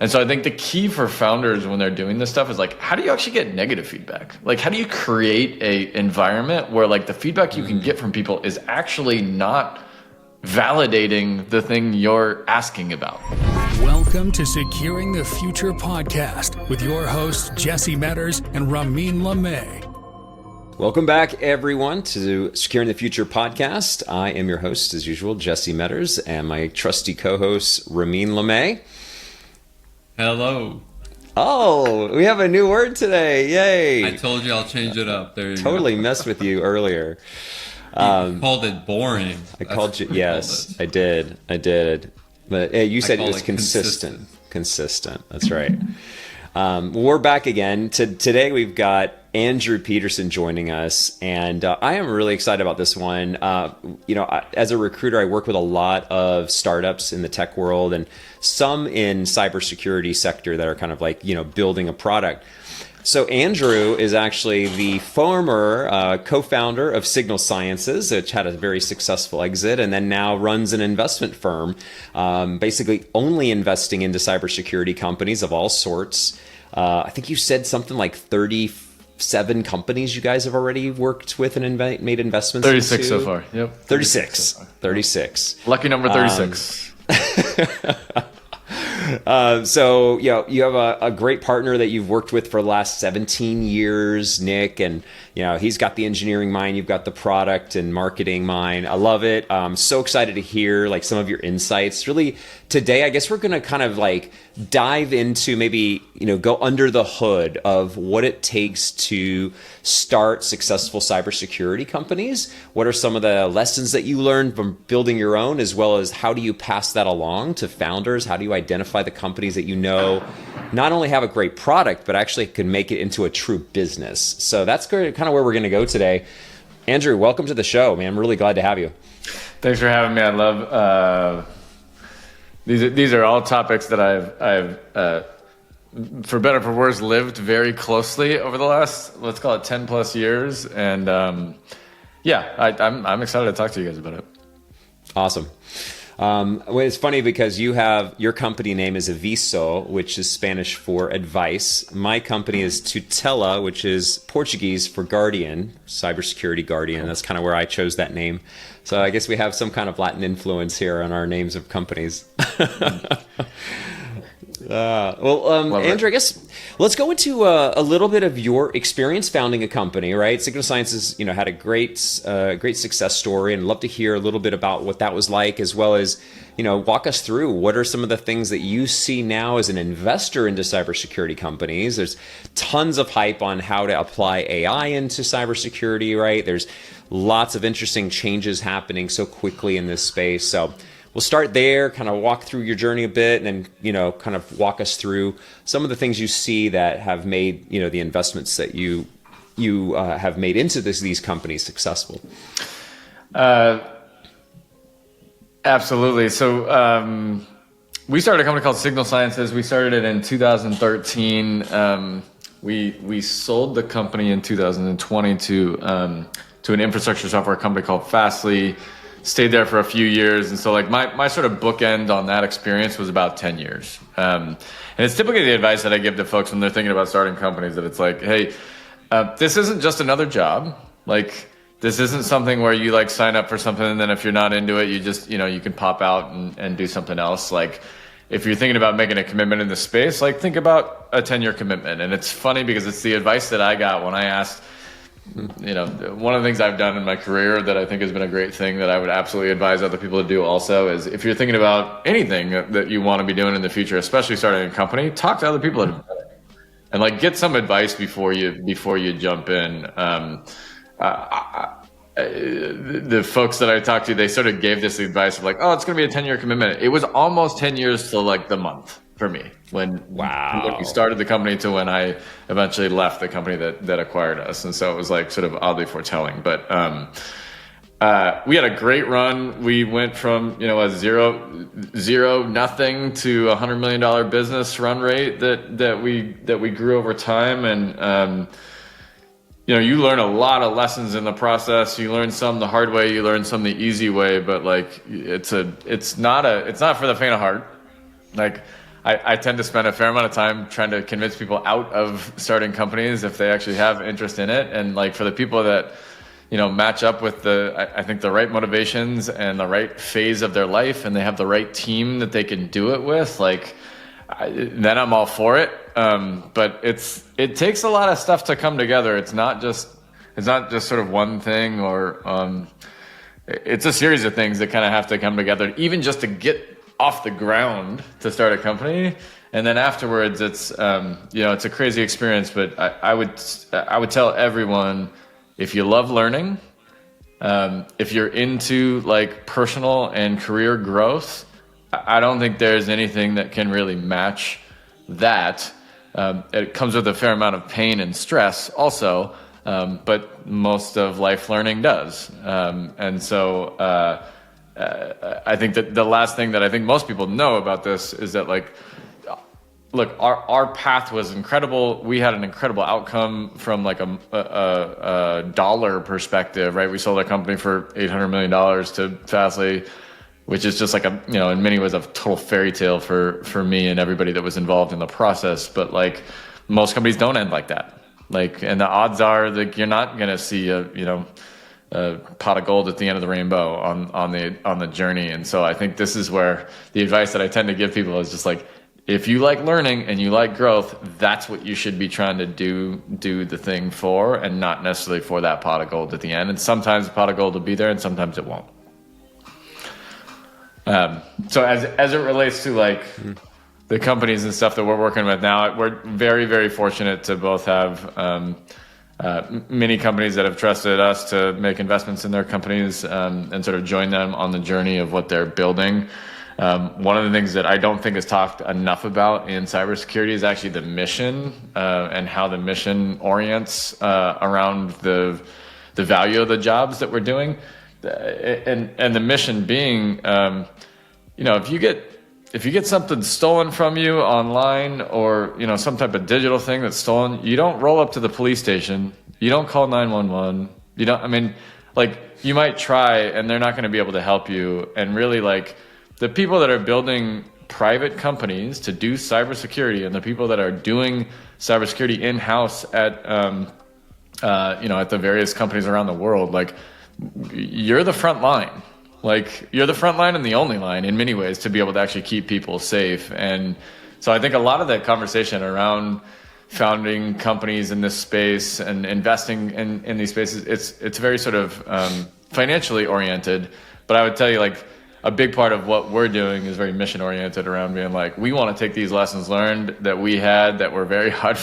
And so I think the key for founders when they're doing this stuff is like, how do you actually get negative feedback? Like, how do you create a environment where like the feedback you can get from people is actually not validating the thing you're asking about? Welcome to Securing the Future podcast with your hosts, Jesse Metters and Ramin LeMay. Welcome back, everyone, to Securing the Future podcast. I am your host, as usual, Jesse Metters, and my trusty co-host, Ramin LeMay. Hello. Oh, we have a new word today. Yay. I told you I'll change it up. There you totally go. Messed with you earlier. You called it boring. I called you, yes, I did. But you said it was consistent. Consistent, that's right. We're back again. Today we've got Andrew Peterson joining us, and I am really excited about this one. As a recruiter, I work with a lot of startups in the tech world and some in cybersecurity sector that are kind of like, building a product. So Andrew is actually the former co-founder of Signal Sciences, which had a very successful exit, and then now runs an investment firm, basically only investing into cybersecurity companies of all sorts. I think you said something like 37 companies you guys have already worked with and made investments 36 into. so far. Yep. 36. Lucky number 36. So you have a great partner that you've worked with for the last 17 years, Nick, and he's got the engineering mind, you've got the product and marketing mind. I love it. I'm so excited to hear like some of your insights. Really, today, I guess we're going to kind of like dive into maybe, go under the hood of what it takes to start successful cybersecurity companies. What are some of the lessons that you learned from building your own, as well as how do you pass that along to founders? How do you identify the companies that not only have a great product, but actually can make it into a true business? So that's kind of where we're going to go today. Andrew, welcome to the show, man. I'm really glad to have you. Thanks for having me. I love these are all topics that I've for better or for worse lived very closely over the last, let's call it 10 plus years. And I'm excited to talk to you guys about it. Awesome. Well, it's funny because your company name is Aviso, which is Spanish for advice. My company is Tutela, which is Portuguese for guardian, cybersecurity guardian. That's kind of where I chose that name. So I guess we have some kind of Latin influence here on our names of companies. Andrew, I guess let's go into a little bit of your experience founding a company, right? Signal Sciences, had a great success story, and I'd love to hear a little bit about what that was like, as well as, walk us through what are some of the things that you see now as an investor into cybersecurity companies. There's tons of hype on how to apply AI into cybersecurity, right? There's lots of interesting changes happening so quickly in this space. So we'll start there, kind of walk through your journey a bit, and then, kind of walk us through some of the things you see that have made, the investments that you have made into these companies successful. Absolutely. So we started a company called Signal Sciences. We started it in 2013. We sold the company in 2020 to an infrastructure software company called Fastly. Stayed there for a few years, and so like my sort of bookend on that experience was about 10 years. And it's typically the advice that I give to folks when they're thinking about starting companies, that it's like, hey, this isn't just another job. Like, this isn't something where you like sign up for something and then if you're not into it, you just, you can pop out and do something else. Like, if you're thinking about making a commitment in the space, like think about a 10-year commitment. And it's funny because it's the advice that I got when I asked, one of the things I've done in my career that I think has been a great thing that I would absolutely advise other people to do also is, if you're thinking about anything that you want to be doing in the future, especially starting a company, talk to other people that have done it, and like get some advice before you jump in. The folks that I talked to, they sort of gave this advice of like, oh, it's going to be a 10-year commitment. It was almost 10 years to like the month for me when we started the company to when I eventually left the company that acquired us. And so it was like sort of oddly foretelling. But we had a great run. We went from, a zero nothing to $100 million business run rate that we grew over time. And you learn a lot of lessons in the process. You learn some the hard way, you learn some the easy way, but like it's not for the faint of heart. Like, I tend to spend a fair amount of time trying to convince people out of starting companies if they actually have interest in it. And like for the people that, match up with I think the right motivations and the right phase of their life, and they have the right team that they can do it with, then I'm all for it. But it takes a lot of stuff to come together. It's not just sort of one thing, or it's a series of things that kind of have to come together, even just to get off the ground to start a company. And then afterwards, it's it's a crazy experience. But I would tell everyone, if you love learning, if you're into like personal and career growth, I don't think there's anything that can really match that. It comes with a fair amount of pain and stress also, but most of life learning does. And so I think that the last thing that I think most people know about this is that, like, look, our path was incredible. We had an incredible outcome from like a dollar perspective, right? We sold our company for $800 million to Fastly, which is just like in many ways a total fairy tale for me and everybody that was involved in the process. But like most companies don't end like that. Like, and the odds are that you're not going to see a pot of gold at the end of the rainbow on the journey. And so I think this is where the advice that I tend to give people is just like, if you like learning and you like growth, that's what you should be trying to do the thing for, and not necessarily for that pot of gold at the end. And sometimes the pot of gold will be there and sometimes it won't. So as it relates to like the companies and stuff that we're working with now, we're very, very fortunate to both have many companies that have trusted us to make investments in their companies and sort of join them on the journey of what they're building. One of the things that I don't think is talked enough about in cybersecurity is actually the mission and how the mission orients around the value of the jobs that we're doing. And the mission being, if you get something stolen from you online, or some type of digital thing that's stolen, you don't roll up to the police station, you don't call 911, you might try and they're not going to be able to help you. And really, like, the people that are building private companies to do cybersecurity, and the people that are doing cybersecurity in-house at the various companies around the world, like, you're the front line. Like, you're the front line and the only line in many ways to be able to actually keep people safe. And so I think a lot of that conversation around founding companies in this space and investing in these spaces, it's very sort of financially oriented. But I would tell you, like, a big part of what we're doing is very mission oriented around being like, we want to take these lessons learned that we had, that were very hard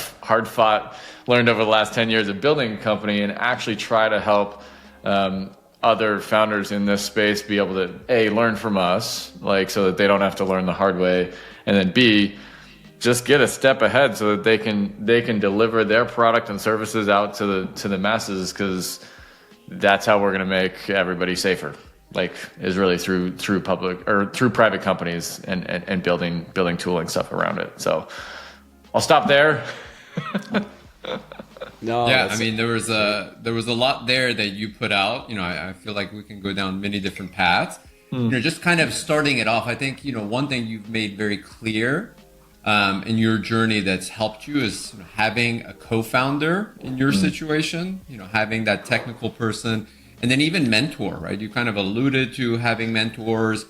fought, learned over the last 10 years of building a company, and actually try to help other founders in this space be able to A, learn from us, like, so that they don't have to learn the hard way, and then B, just get a step ahead so that they can deliver their product and services out to the masses, because that's how we're going to make everybody safer. Like, is really through public or through private companies and building tooling stuff around it. So I'll stop there. No, yeah, I mean, there was a lot there that you put out. I feel like we can go down many different paths. Just kind of starting it off, I think, one thing you've made very clear in your journey that's helped you is having a co-founder in your situation, having that technical person, and then even mentor, right? You kind of alluded to having mentors,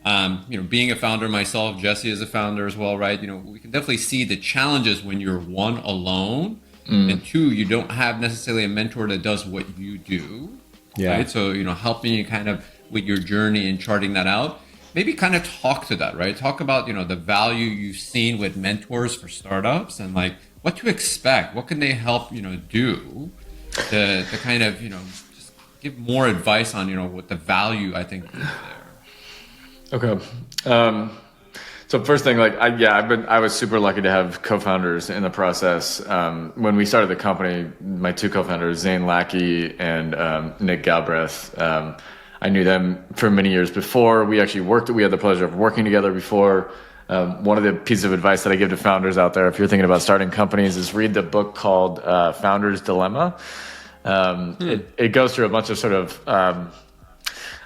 being a founder myself, Jesse is a founder as well, right? We can definitely see the challenges when you're one, alone, and two, you don't have necessarily a mentor that does what you do, right? So, helping you kind of with your journey and charting that out, maybe kind of talk to that, right? Talk about, the value you've seen with mentors for startups, and like what to expect, what can they help, do to kind of, just give more advice on, what the value I think is there. Okay. So first thing, like, I was super lucky to have co-founders in the process. When we started the company, my two co-founders, Zane Lackey and Nick Galbraith, I knew them for many years before. We had the pleasure of working together before. One of the pieces of advice that I give to founders out there, if you're thinking about starting companies, is read the book called Founder's Dilemma. It goes through a bunch of sort of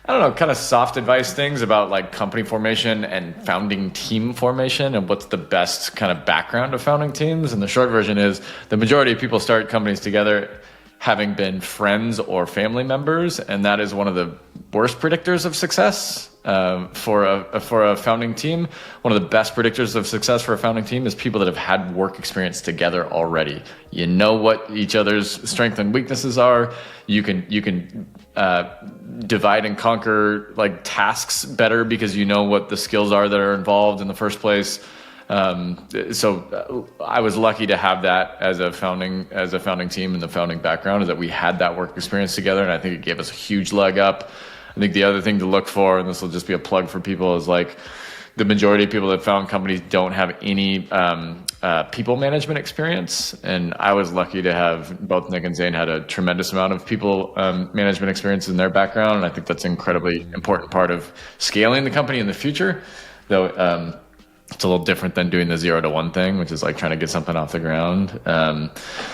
I don't know, kind of soft advice things about like company formation and founding team formation and what's the best kind of background of founding teams. And the short version is the majority of people start companies together having been friends or family members, and that is one of the worst predictors of success for a founding team. One of the best predictors of success for a founding team is people that have had work experience together already. You know what each other's strengths and weaknesses are. You can divide and conquer like tasks better because you know what the skills are that are involved in the first place. So I was lucky to have that as a founding team and the founding background, is that we had that work experience together, and I think it gave us a huge leg up. I think the other thing to look for, and this will just be a plug for people, is like the majority of people that found companies don't have any people management experience, and I was lucky to have both Nick and Zane had a tremendous amount of people management experience in their background, and I think that's an incredibly important part of scaling the company in the future, though. It's a little different than doing the 0 to 1 thing, which is like trying to get something off the ground.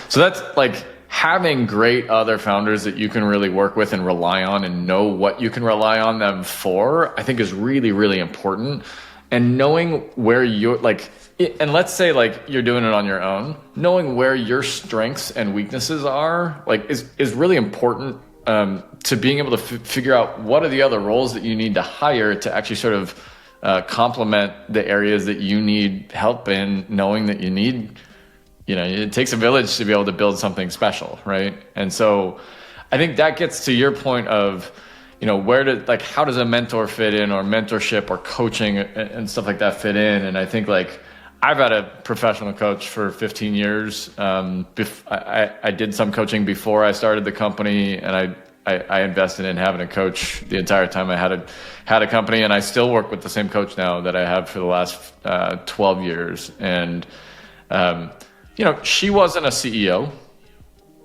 So that's like having great other founders that you can really work with and rely on and know what you can rely on them for, I think is really, really important. And knowing where you're like, and let's say like you're doing it on your own, knowing where your strengths and weaknesses are like is really important to being able to figure out what are the other roles that you need to hire to actually sort of complement the areas that you need help in, knowing that you need, it takes a village to be able to build something special, right? And so I think that gets to your point of, how does a mentor fit in, or mentorship or coaching and stuff like that fit in? And I think like I've had a professional coach for 15 years. I did some coaching before I started the company, and I invested in having a coach the entire time I had a company, and I still work with the same coach now that I have for the last 12 years. And, she wasn't a CEO.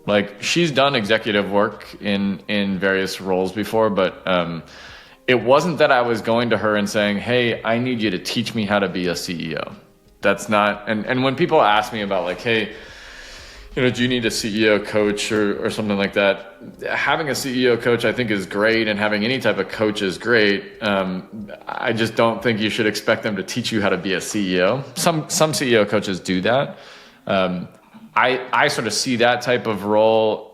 Like, she's done executive work in various roles before, but it wasn't that I was going to her and saying, hey, I need you to teach me how to be a CEO. That's not, and when people ask me about like, hey, do you need a CEO coach or something like that? Having a CEO coach, I think, is great, and having any type of coach is great. I just don't think you should expect them to teach you how to be a CEO. Some CEO coaches do that. I sort of see that type of role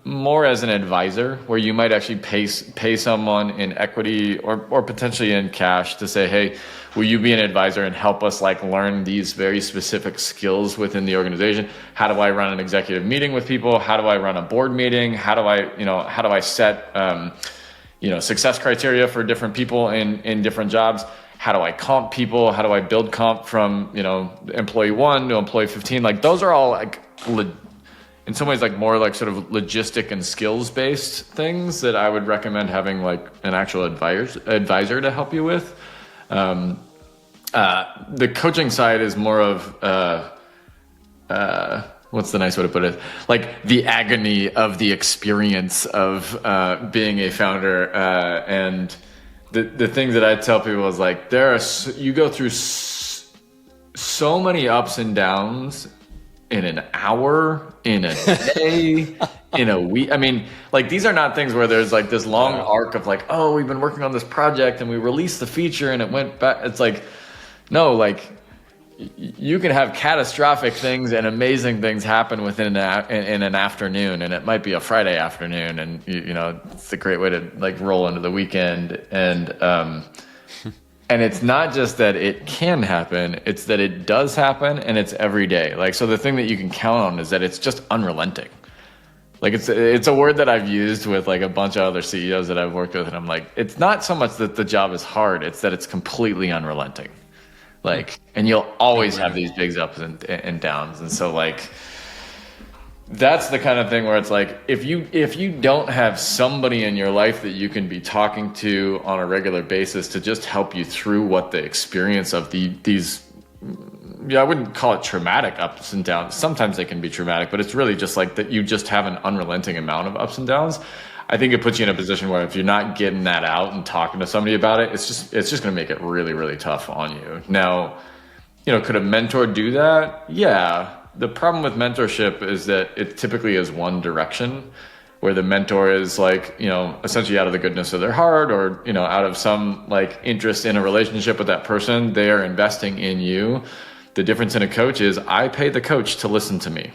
more as an advisor, where you might actually pay someone in equity or potentially in cash to say, hey, will you be an advisor and help us like learn these very specific skills within the organization? How do I run an executive meeting with people? How do I run a board meeting? How do I set success criteria for different people in different jobs? How do I comp people? How do I build comp from employee 1 to employee 15? Like, those are all like in some ways like more like sort of logistic and skills based things that I would recommend having like an actual advisor to help you with. The coaching side is more of what's the nice way to put it? Like the agony of the experience of being a founder, and the things that I tell people is like you go through so many ups and downs in an hour, in a day, in a week. I mean, like, these are not things where there's like this long arc of like, oh, we've been working on this project and we released the feature and it went back. It's like, no, like you can have catastrophic things and amazing things happen within in an afternoon, and it might be a Friday afternoon, and it's a great way to like roll into the weekend. And it's not just that it can happen, it's that it does happen, and it's every day. Like, so the thing that you can count on is that it's just unrelenting. Like, it's a word that I've used with like a bunch of other CEOs that I've worked with, and I'm like, it's not so much that the job is hard, it's that it's completely unrelenting. Like, and you'll always have these big ups and downs. And so like, that's the kind of thing where it's like, if you don't have somebody in your life that you can be talking to on a regular basis to just help you through what the experience of these, I wouldn't call it traumatic ups and downs. Sometimes they can be traumatic, but it's really just like that you just have an unrelenting amount of ups and downs. I think it puts you in a position where if you're not getting that out and talking to somebody about it, it's just going to make it really, really tough on you. Now, could a mentor do that? Yeah. The problem with mentorship is that it typically is one direction. where the mentor is like, essentially out of the goodness of their heart, or, out of some like interest in a relationship with that person, they are investing in you. The difference in a coach is I pay the coach to listen to me.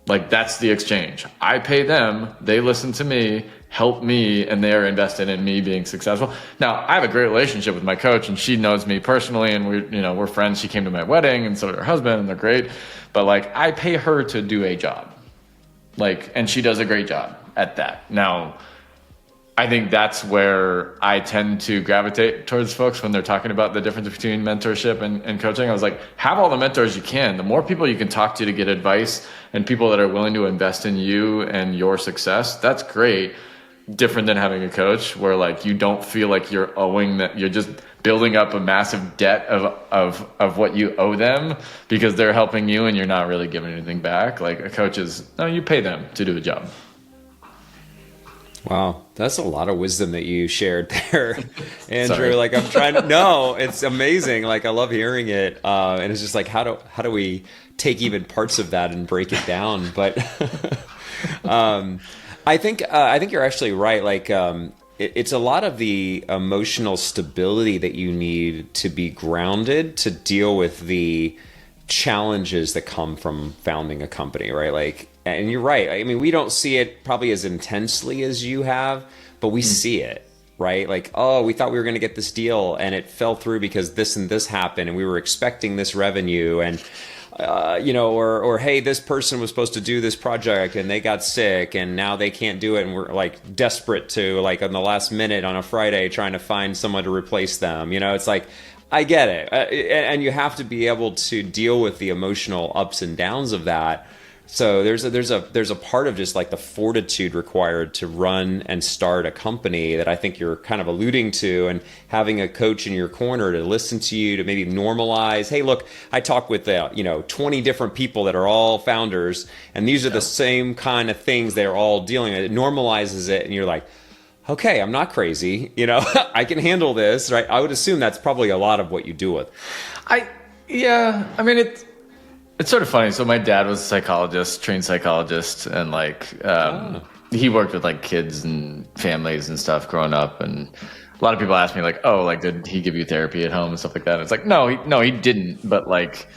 Like, that's the exchange. I pay them, they listen to me, help me, and they're invested in me being successful. Now, I have a great relationship with my coach, and she knows me personally, and we're friends. She came to my wedding, and so did her husband, and they're great. But like, I pay her to do a job. Like, and she does a great job at that. Now, I think that's where I tend to gravitate towards folks when they're talking about the difference between mentorship and coaching. I was like, have all the mentors you can. The more people you can talk to get advice, and people that are willing to invest in you and your success, that's great. Different than having a coach where like you don't feel like you're owing that, you're just building up a massive debt of what you owe them because they're helping you and you're not really giving anything back. Like a coach is, no, you pay them to do a job. Wow, that's a lot of wisdom that you shared there, Andrew. Sorry. Like I'm trying to, no, it's amazing. Like I love hearing it, and it's just like how do we take even parts of that and break it down? But I think you're actually right. Like it's a lot of the emotional stability that you need to be grounded to deal with the challenges that come from founding a company, right? Like. And you're right. I mean, we don't see it probably as intensely as you have, but we see it, right? Like, oh, we thought we were going to get this deal and it fell through because this and this happened and we were expecting this revenue and, or hey, this person was supposed to do this project and they got sick and now they can't do it. And we're like desperate to like on the last minute on a Friday trying to find someone to replace them. It's like, I get it. And you have to be able to deal with the emotional ups and downs of that. So there's a part of just like the fortitude required to run and start a company that I think you're kind of alluding to, and having a coach in your corner to listen to you, to maybe normalize, hey, look, I talk with 20 different people that are all founders, and these are the same kind of things they're all dealing with. It normalizes it, and you're like, okay, I'm not crazy, I can handle this, right? I would assume that's probably a lot of what you do with. I mean, it's sort of funny. So my dad was a psychologist, trained psychologist, and like he worked with like kids and families and stuff growing up. And a lot of people ask me like, oh, like did he give you therapy at home and stuff like that? And it's like, no, he didn't. But like,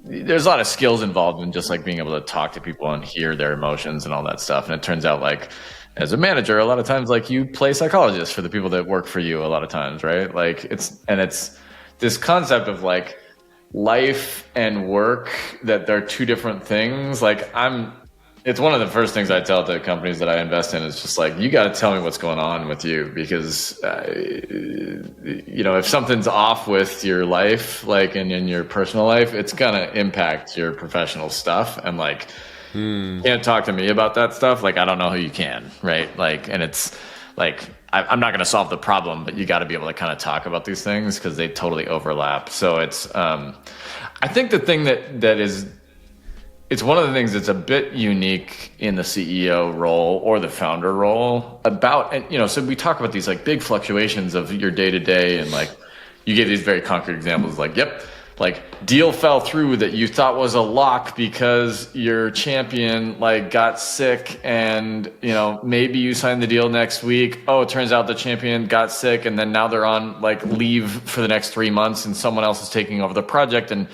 there's a lot of skills involved in just like being able to talk to people and hear their emotions and all that stuff. And it turns out like, as a manager, a lot of times like you play psychologist for the people that work for you a lot of times, right? Like it's this concept of like, life and work, that they're two different things. Like it's one of the first things I tell the companies that I invest in is just like, you got to tell me what's going on with you, because if something's off with your life, like in your personal life, it's gonna impact your professional stuff. And like, can't talk to me about that stuff. Like, I don't know who you can, right? Like, and it's like, I'm not going to solve the problem, but you got to be able to kind of talk about these things because they totally overlap. So it's, I think the thing it's one of the things that's a bit unique in the CEO role or the founder role so we talk about these like big fluctuations of your day to day, and like you gave these very concrete examples, like, yep, like deal fell through that you thought was a lock because your champion like got sick, and maybe you signed the deal next week. Oh, it turns out the champion got sick, and then now they're on like leave for the next 3 months and someone else is taking over the project. And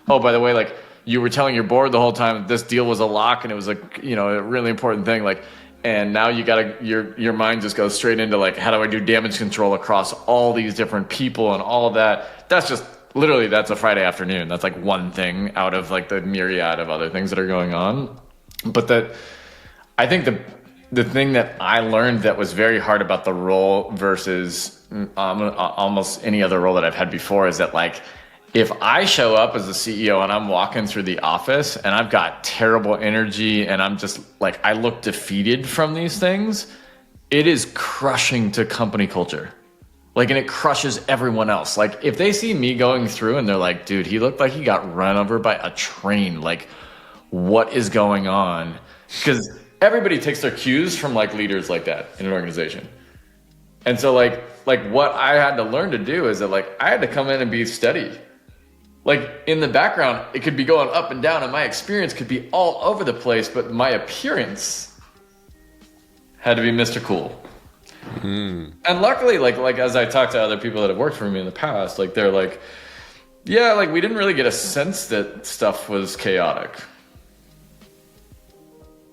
oh, by the way, like you were telling your board the whole time that this deal was a lock and it was like, a really important thing. Like, and now you gotta, your mind just goes straight into like, how do I do damage control across all these different people and all of that? That's just, literally, that's a Friday afternoon. That's like one thing out of like the myriad of other things that are going on. But I think the thing that I learned that was very hard about the role versus almost any other role that I've had before is that like, if I show up as a CEO and I'm walking through the office and I've got terrible energy and I'm just like, I look defeated from these things, it is crushing to company culture. Like, and it crushes everyone else. Like, if they see me going through and they're like, dude, he looked like he got run over by a train. Like, what is going on? Because everybody takes their cues from like leaders like that in an organization. And so like what I had to learn to do is that like, I had to come in and be steady. like in the background, it could be going up and down, and my experience could be all over the place, but my appearance had to be Mr. Cool. And luckily, like as I talked to other people that have worked for me in the past, like they're like, yeah, like we didn't really get a sense that stuff was chaotic.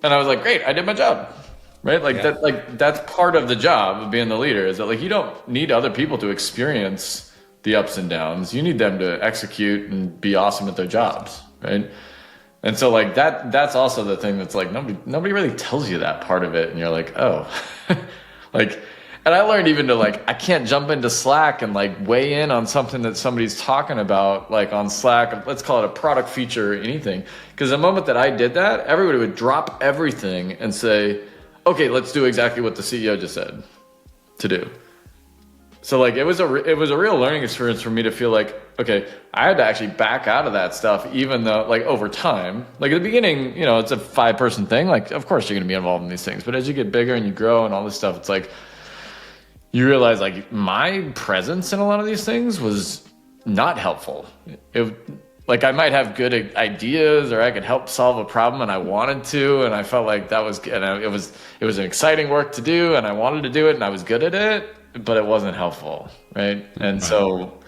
And I was like, great, I did my job. Right? Like that, like that's part of the job of being the leader, is that like you don't need other people to experience the ups and downs. You need them to execute and be awesome at their jobs. Right? And so like that's also the thing that's like nobody really tells you that part of it. And you're like, oh, like, and I learned even to like, I can't jump into Slack and like weigh in on something that somebody's talking about, like on Slack, let's call it a product feature or anything. Because the moment that I did that, everybody would drop everything and say, okay, let's do exactly what the CEO just said to do. So like, it was a real learning experience for me to feel like, okay, I had to actually back out of that stuff, even though like over time, like at the beginning, you know, it's a 5-person thing. Like, of course you're going to be involved in these things, but as you get bigger and you grow and all this stuff, it's like, you realize like my presence in a lot of these things was not helpful. Like I might have good ideas, or I could help solve a problem, and I wanted to, and I felt like that was, and it was an exciting work to do, and I wanted to do it, and I was good at it, but it wasn't helpful, right? And so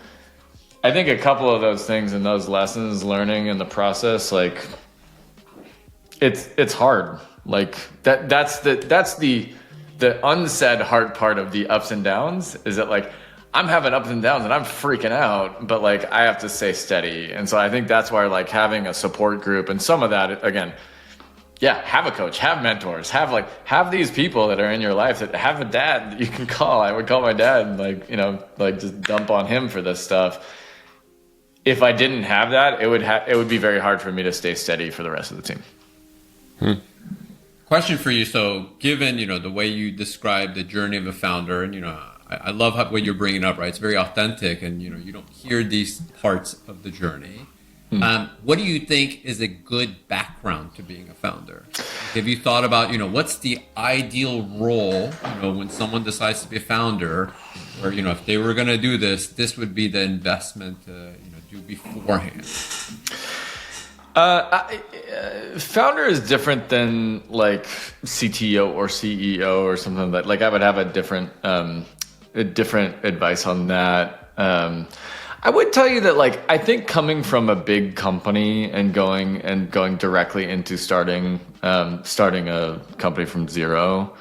I think a couple of those things and those lessons learning in the process, like it's hard. Like that's the unsaid hard part of the ups and downs, is that like I'm having ups and downs and I'm freaking out, but like I have to stay steady. And so I think that's why like having a support group and some of that, again, yeah, have a coach, have mentors, have these people that are in your life, that have a dad that you can call. I would call my dad and like, you know, like just dump on him for this stuff. If I didn't have that, it would be very hard for me to stay steady for the rest of the team. Question for you. So given, you know, the way you describe the journey of a founder, and, you know, I love what you're bringing up, right? It's very authentic, and, you know, you don't hear these parts of the journey. What do you think is a good background to being a founder? Have you thought about, you know, what's the ideal role, you know, when someone decides to be a founder, or, you know, if they were going to do this, this would be the investment to, you know, do beforehand? Founder is different than like CTO or CEO or something like that. Like I would have a different advice on that. I would tell you that like I think coming from a big company and going directly into starting a company from zero,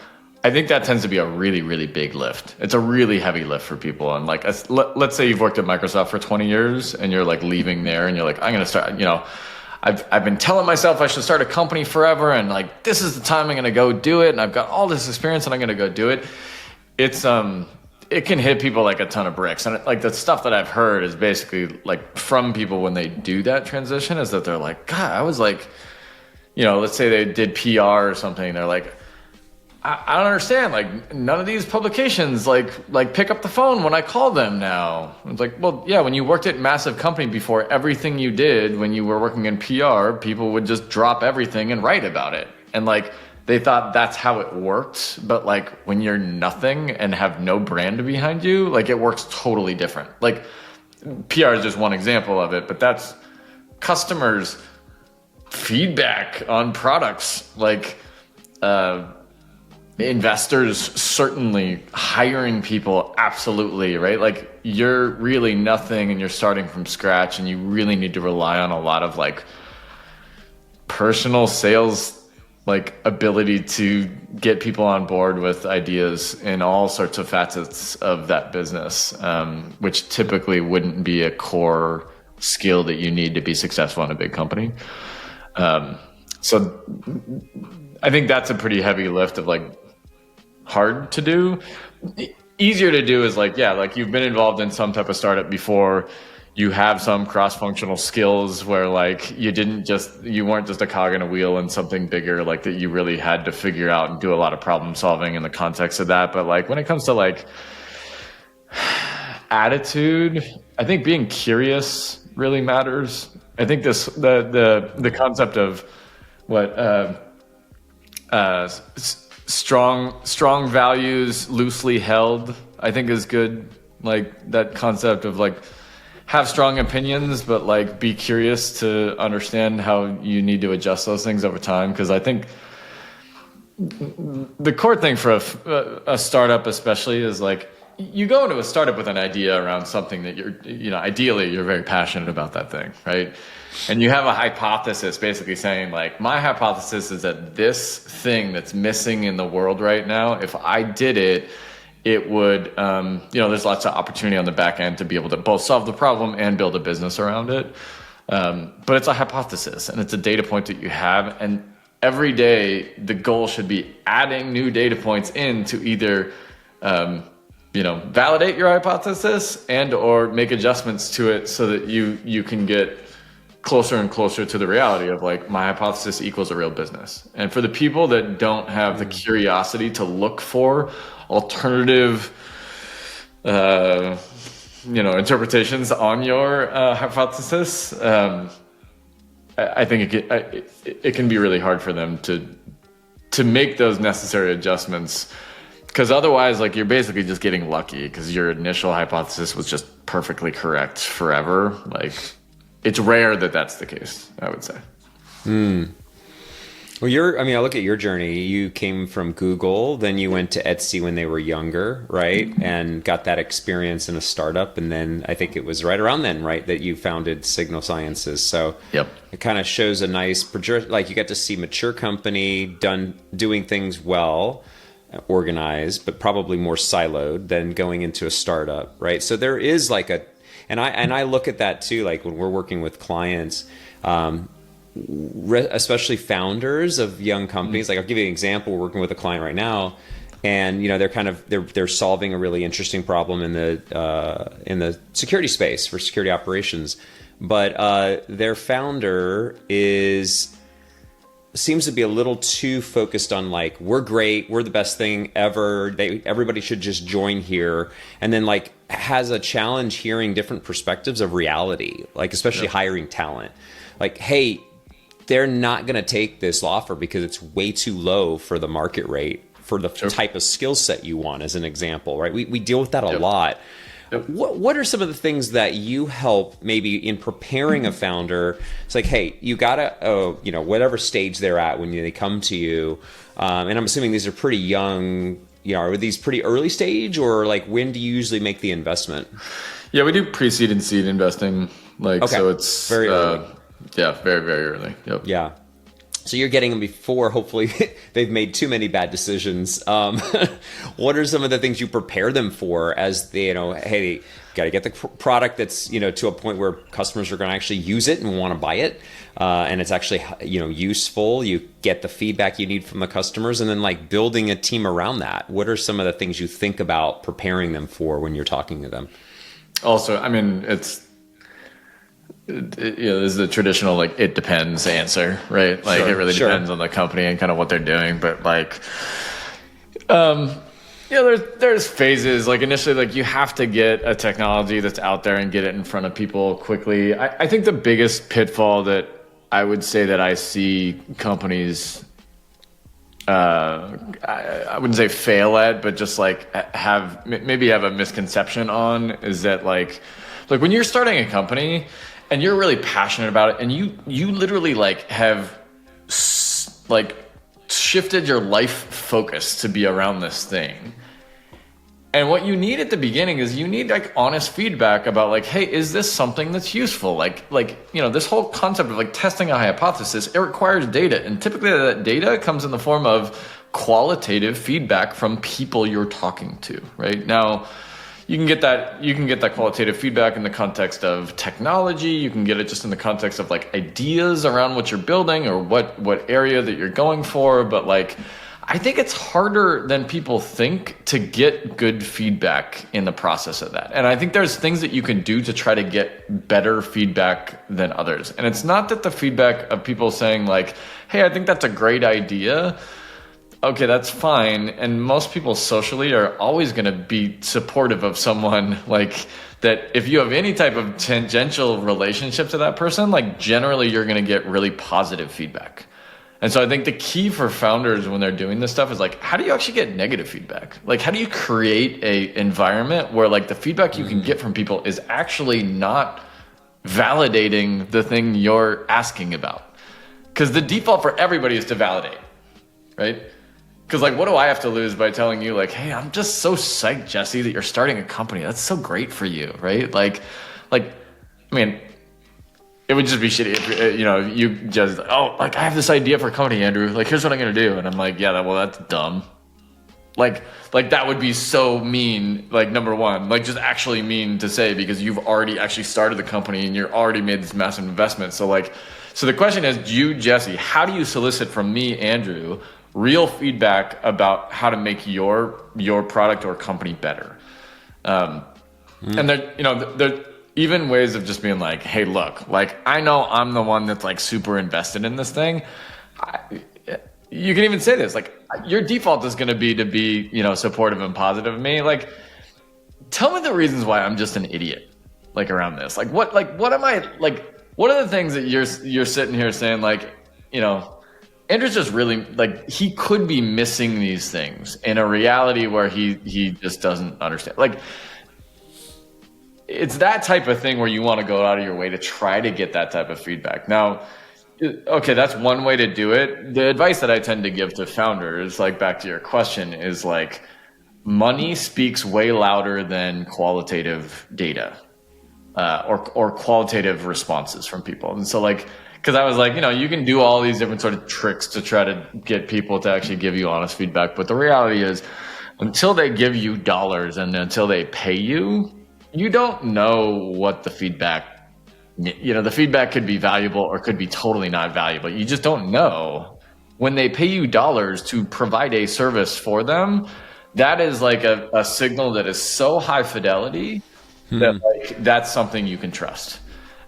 I think that tends to be a really, really big lift. It's a really heavy lift for people. And like, let's say you've worked at Microsoft for 20 years and you're like leaving there and you're like, I'm going to start, you know, I've been telling myself I should start a company forever, and like this is the time I'm going to go do it, and I've got all this experience and I'm going to go do it. It's it can hit people like a ton of bricks, and like the stuff that I've heard is basically like from people when they do that transition is that they're like, God, I was like, you know, let's say they did PR or something, they're like, I don't understand. Like none of these publications like pick up the phone when I call them now. It's like, well, yeah, when you worked at massive company before, everything you did when you were working in PR, people would just drop everything and write about it. And like they thought that's how it worked. But like when you're nothing and have no brand behind you, like it works totally different. Like PR is just one example of it, but that's customers' feedback on products, like investors, certainly, hiring people, absolutely, right? Like you're really nothing and you're starting from scratch, and you really need to rely on a lot of like personal sales, like ability to get people on board with ideas in all sorts of facets of that business, which typically wouldn't be a core skill that you need to be successful in a big company. So I think that's a pretty heavy lift of like hard to do. Easier to do is like, yeah, like you've been involved in some type of startup before, you have some cross-functional skills where like you weren't just a cog in a wheel in something bigger, like that you really had to figure out and do a lot of problem solving in the context of that. But like when it comes to like attitude, I think being curious really matters. I think the concept of what strong values loosely held, I think is good. Like that concept of like have strong opinions, but like be curious to understand how you need to adjust those things over time. Because I think the core thing for a startup especially is like, you go into a startup with an idea around something that ideally you're very passionate about that thing, right? And you have a hypothesis basically saying like, my hypothesis is that this thing that's missing in the world right now, if I did it, it would, there's lots of opportunity on the back end to be able to both solve the problem and build a business around it. But it's a hypothesis and it's a data point that you have. And every day the goal should be adding new data points in to either, validate your hypothesis and or make adjustments to it so that you can get closer and closer to the reality of like, my hypothesis equals a real business. And for the people that don't have the curiosity to look for alternative interpretations on your hypothesis, I think it can be really hard for them to make those necessary adjustments, because otherwise like you're basically just getting lucky because your initial hypothesis was just perfectly correct forever. Like, it's rare that that's the case, I would say. Well, I look at your journey. You came from Google, then you went to Etsy when they were younger, right? And got that experience in a startup. And then I think it was right around then, right, that you founded Signal Sciences. So yep. It kind of shows a nice, like you got to see mature company doing things well, organized, but probably more siloed than going into a startup, right? So there is like and I look at that too, like when we're working with clients, especially founders of young companies. Like I'll give you an example. We're working with a client right now, and they're solving a really interesting problem in the security space for security operations, but their founder seems to be a little too focused on like, we're great, we're the best thing ever, everybody should just join here, and then like has a challenge hearing different perspectives of reality, like especially hiring talent. Like, hey, they're not going to take this offer because it's way too low for the market rate for the type of skill set you want, as an example, right? We deal with that a lot. Yep. What are some of the things that you help maybe in preparing a founder? It's like, hey, you gotta, whatever stage they're at when they come to you, and I'm assuming these are pretty young. Are these pretty early stage, or like when do you usually make the investment? Yeah, we do pre-seed and seed investing. So it's very early. Yeah, very, very early. Yep. Yeah. So you're getting them before, hopefully, they've made too many bad decisions. What are some of the things you prepare them for as they, hey, got to get the product that's, to a point where customers are going to actually use it and want to buy it. And it's actually, useful. You get the feedback you need from the customers, and then like building a team around that. What are some of the things you think about preparing them for when you're talking to them? Also, this is the traditional like it depends answer, right? Like it really depends on the company and kind of what they're doing. But like, there's phases. Like initially, like you have to get a technology that's out there and get it in front of people quickly. I think the biggest pitfall that I would say that I see companies, I wouldn't say fail at, but just like have a misconception on, is that like when you're starting a company and you're really passionate about it, and you literally like have like shifted your life focus to be around this thing. And what you need at the beginning is you need like honest feedback about like, hey, is this something that's useful? Like this whole concept of like testing a hypothesis, it requires data, and typically that data comes in the form of qualitative feedback from people you're talking to. Right now, you can get that qualitative feedback in the context of technology. You can get it just in the context of like ideas around what you're building or what area that you're going for. But like, I think it's harder than people think to get good feedback in the process of that. And I think there's things that you can do to try to get better feedback than others. And it's not that the feedback of people saying like, hey, I think that's a great idea. Okay, that's fine. And most people socially are always going to be supportive of someone like that. If you have any type of tangential relationship to that person, like generally you're going to get really positive feedback. And so I think the key for founders when they're doing this stuff is like, how do you actually get negative feedback? Like, how do you create a environment where like the feedback you can get from people is actually not validating the thing you're asking about? Because the default for everybody is to validate, right? Because like, what do I have to lose by telling you like, hey, I'm just so psyched, Jesse, that you're starting a company. That's so great for you, right? I mean, it would just be shitty if, you just, I have this idea for a company, Andrew. Like, here's what I'm going to do. And I'm like, yeah, well, that's dumb. Like that would be so mean, like, number one, like just actually mean to say, because you've already actually started the company and you're already made this massive investment. So the question is, you, Jesse, how do you solicit from me, Andrew, real feedback about how to make your product or company better? And there even ways of just being like, hey, look, like, I know I'm the one that's like super invested in this thing. You can even say this, like, your default is going to be, supportive and positive of me. Like, tell me the reasons why I'm just an idiot, like, around this. Like, what am I, like, what are the things that you're sitting here saying, like, Andrew's just really, like, he could be missing these things in a reality where he just doesn't understand. Like, it's that type of thing where you want to go out of your way to try to get that type of feedback. Now, okay, that's one way to do it. The advice that I tend to give to founders, like, back to your question, is like, money speaks way louder than qualitative data or qualitative responses from people. And so, like, because I was like, you can do all these different sort of tricks to try to get people to actually give you honest feedback. But the reality is, until they give you dollars and until they pay you, you don't know what the feedback, the feedback could be valuable or could be totally not valuable. You just don't know. When they pay you dollars to provide a service for them, that is like a signal that is so high fidelity that like that's something you can trust.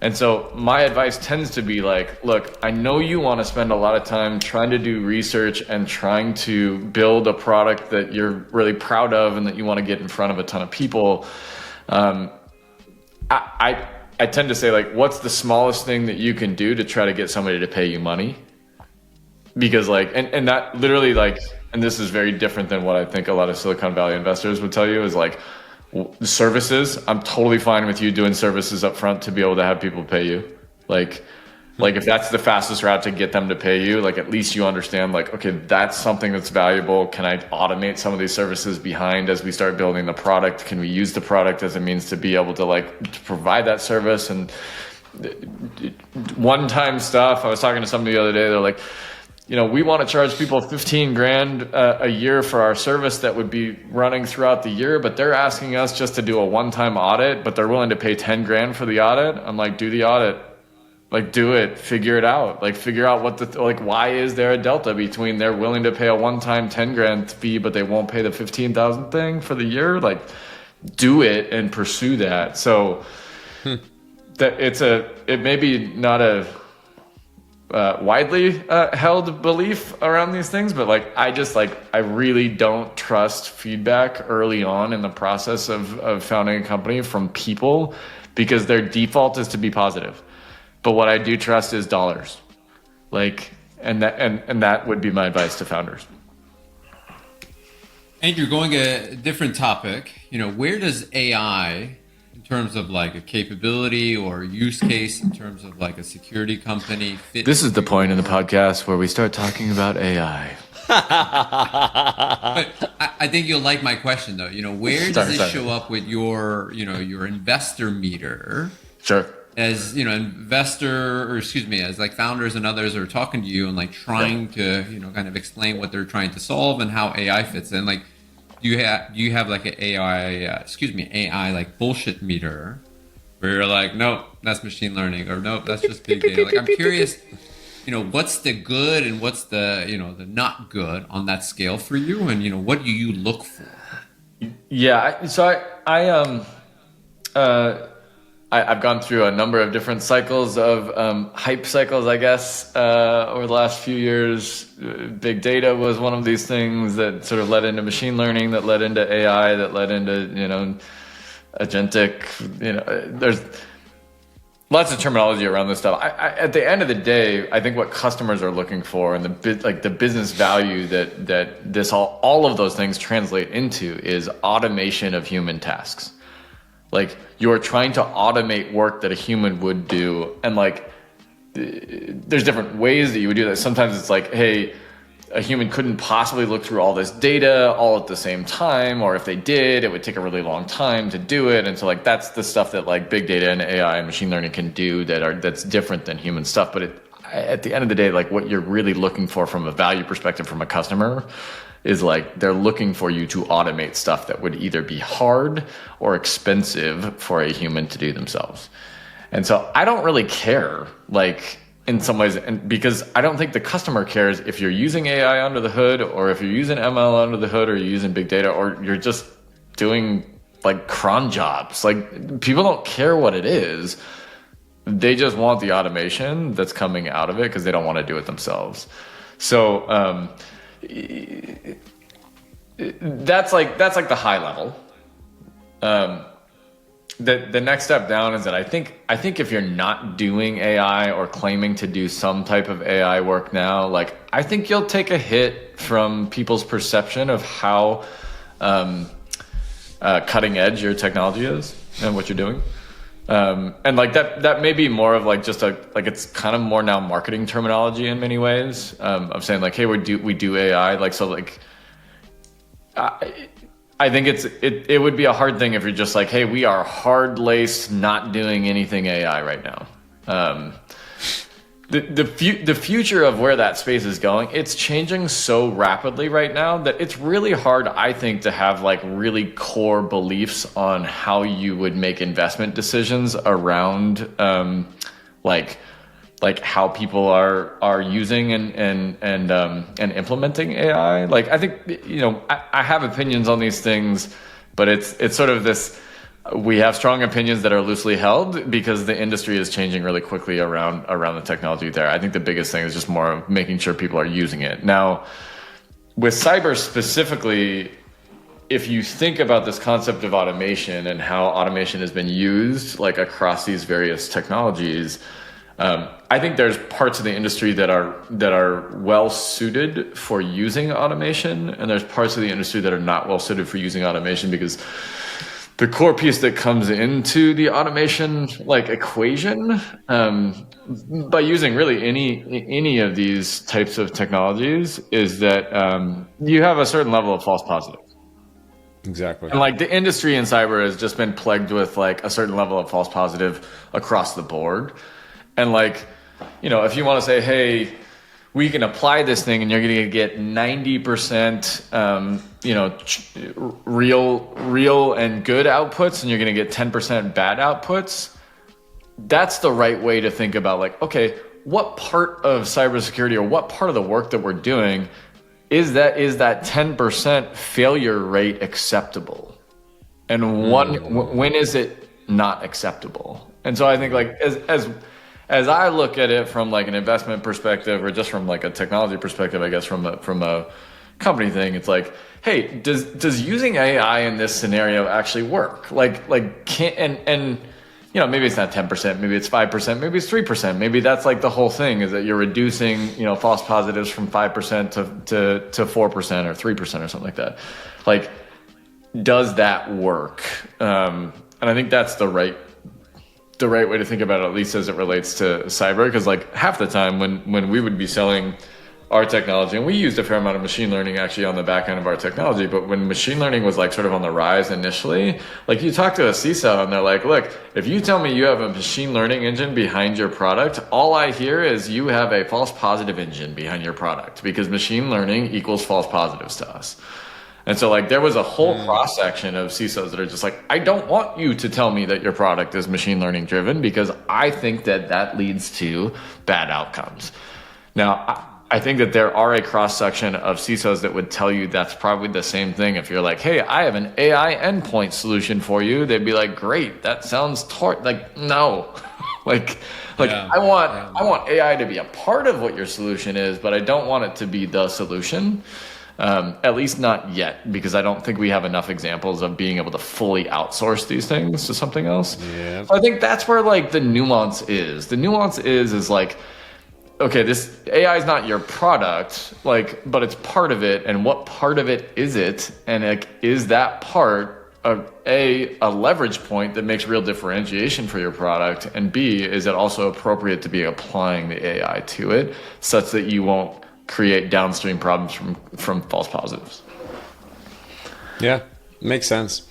And so my advice tends to be like, look, I know you want to spend a lot of time trying to do research and trying to build a product that you're really proud of and that you want to get in front of a ton of people. I tend to say, like, what's the smallest thing that you can do to try to get somebody to pay you money? Because like, and that literally, like, and this is very different than what I think a lot of Silicon Valley investors would tell you, is like, services, I'm totally fine with you doing services up front to be able to have people pay you. Like if that's the fastest route to get them to pay you, like, at least you understand, like, okay, that's something that's valuable. Can I automate some of these services behind as we start building the product? Can we use the product as a means to be able to, like, to provide that service? And one-time stuff, I was talking to somebody the other day, they're like, we want to charge people $15,000 a year for our service that would be running throughout the year, but they're asking us just to do a one-time audit, but they're willing to pay $10,000 for the audit. I'm like, do the audit. Like, do it, figure it out. Like, figure out why is there a delta between they're willing to pay a one-time $10,000 fee, but they won't pay the $15,000 thing for the year? Like, do it and pursue that. So that it may be not a widely held belief around these things, but like, I really don't trust feedback early on in the process of founding a company from people, because their default is to be positive. But what I do trust is dollars. Like, and that would be my advice to founders. Andrew, going a different topic, where does AI, in terms of like a capability or use case, in terms of like a security company, fit? This is the point in the podcast where we start talking about AI. But I think you'll like my question though. Where does it show up with your investor meter? Sure. As as like founders and others are talking to you and like trying to kind of explain what they're trying to solve and how AI fits in. Like, do you have like an AI like bullshit meter where you're like, nope, that's machine learning, or nope, that's just big data. Like, I'm curious, what's the good and what's the the not good on that scale for you, and what do you look for? Yeah, so I've gone through a number of different cycles of hype cycles, I guess, over the last few years. Big data was one of these things that sort of led into machine learning, that led into AI, that led into, agentic, lots of terminology around this stuff. At the end of the day, I think what customers are looking for and the business value that this all of those things translate into is automation of human tasks. Like, you're trying to automate work that a human would do, and like there's different ways that you would do that. Sometimes it's like, hey, a human couldn't possibly look through all this data all at the same time, or if they did, it would take a really long time to do it. And so like that's the stuff that like big data and AI and machine learning can do that's different than human stuff. But at the end of the day, like what you're really looking for from a value perspective from a customer is like they're looking for you to automate stuff that would either be hard or expensive for a human to do themselves. And so I don't really care, like, in some ways, and because I don't think the customer cares if you're using AI under the hood, or if you're using ML under the hood, or you're using big data, or you're just doing like cron jobs. Like, people don't care what it is. They just want the automation that's coming out of it because they don't want to do it themselves. So that's like the high level. The next step down is that I think if you're not doing AI or claiming to do some type of AI work now, like I think you'll take a hit from people's perception of how cutting edge your technology is and what you're doing. And like that may be more of like just it's kind of more now marketing terminology in many ways, of saying like, hey, we do AI, like, so like I think it would be a hard thing if you're just like, hey, we are hard laced, not doing anything AI right now. The future of where that space is going, it's changing so rapidly right now that it's really hard, I think, to have like really core beliefs on how you would make investment decisions around like how people are using and implementing AI. Like, I think, you know, I have opinions on these things, but it's sort of this, we have strong opinions that are loosely held because the industry is changing really quickly around the technology there. I think the biggest thing is just more of making sure people are using it. Now, with cyber specifically, if you think about this concept of automation and how automation has been used like across these various technologies, I think there's parts of the industry that are well suited for using automation, and there's parts of the industry that are not well suited for using automation, because the core piece that comes into the automation like equation, by using really any of these types of technologies, is that you have a certain level of false positive. Exactly. And like the industry in cyber has just been plagued with like a certain level of false positive across the board. And like, you know, if you want to say, hey, we can apply this thing and you're going to get 90%, real and good outputs, and you're going to get 10% bad outputs, that's the right way to think about like, okay, what part of cybersecurity or what part of the work that we're doing is that 10% failure rate acceptable? And when is it not acceptable? And so I think like as I look at it from like an investment perspective, or just from like a technology perspective, I guess from a company thing, it's like, hey, does using AI in this scenario actually work? Like can and you know, maybe it's not 10%, maybe it's 5%, maybe it's 3%. Maybe that's like the whole thing, is that you're reducing, you know, false positives from 5% to 4% or 3% or something like that. Like, does that work? And I think that's the right way to think about it, at least as it relates to cyber, because like half the time when we would be selling our technology, and we used a fair amount of machine learning actually on the back end of our technology, but when machine learning was like sort of on the rise initially, like you talk to a CISO and they're like, look, if you tell me you have a machine learning engine behind your product, all I hear is you have a false positive engine behind your product, because machine learning equals false positives to us. And so like there was a whole cross section of CISOs that are just like, I don't want you to tell me that your product is machine learning driven, because I think that leads to bad outcomes. Now, I think that there are a cross section of CISOs that would tell you that's probably the same thing. If you're like, hey, I have an AI endpoint solution for you, they'd be like, great, that sounds like, no. I want AI to be a part of what your solution is, but I don't want it to be the solution. At least not yet, because I don't think we have enough examples of being able to fully outsource these things to something else. Yeah. So I think that's where like the nuance is. The nuance is like, okay, this AI is not your product, like, but it's part of it. And what part of it is it? And like, is that part a leverage point that makes real differentiation for your product? And B, is it also appropriate to be applying the AI to it such that you won't create downstream problems from false positives? Yeah, makes sense.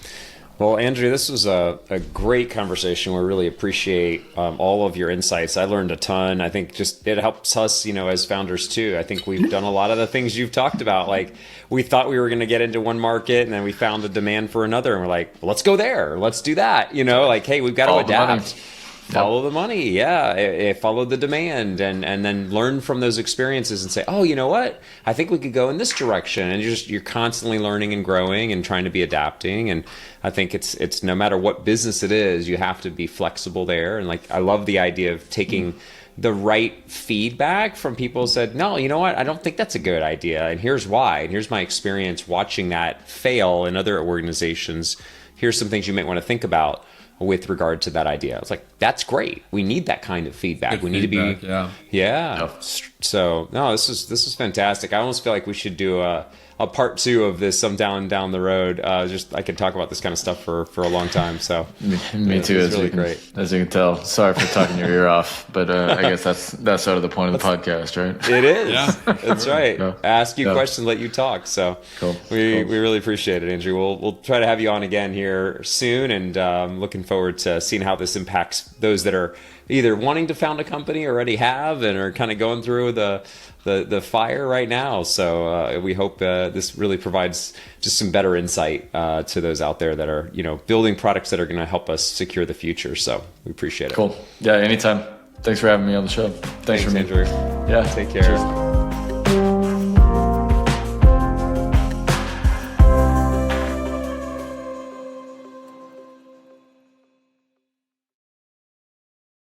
Well, Andrew, this was a great conversation. We really appreciate all of your insights. I learned a ton. I think just it helps us, as founders too. I think we've done a lot of the things you've talked about. Like we thought we were going to get into one market and then we found a demand for another. And we're like, well, let's go there. Let's do that. Like, hey, we've got to adapt. Follow the money, yeah. Follow the demand, and then learn from those experiences and say, oh, you know what? I think we could go in this direction. And you're constantly learning and growing and trying to be adapting. And I think it's no matter what business it is, you have to be flexible there. And like I love the idea of taking the right feedback from people who said, no, you know what? I don't think that's a good idea, and here's why. And here's my experience watching that fail in other organizations. Here's some things you might want to think about with regard to that idea. It's like, that's great. We need that kind of feedback. Good we need feedback, to be, yeah. So no, this is fantastic. I almost feel like we should do a part 2 of this sometime down the road. Just I could talk about this kind of stuff for a long time. So me too. It's really great. As you can tell. Sorry for talking your ear off, but I guess that's sort of the point of the podcast, right? It is. Yeah. That's right. Yeah. Ask you Yeah. questions, let you talk. So Cool. We really appreciate it, Andrew. We'll try to have you on again here soon, and looking forward to seeing how this impacts those that are either wanting to found a company, already have, and are kind of going through the fire right now. So we hope this really provides just some better insight to those out there that are building products that are going to help us secure the future. So we appreciate it. Cool. Yeah, anytime. Thanks for having me on the show. Thanks for me. Andrew. Yeah. Take care. Cheers.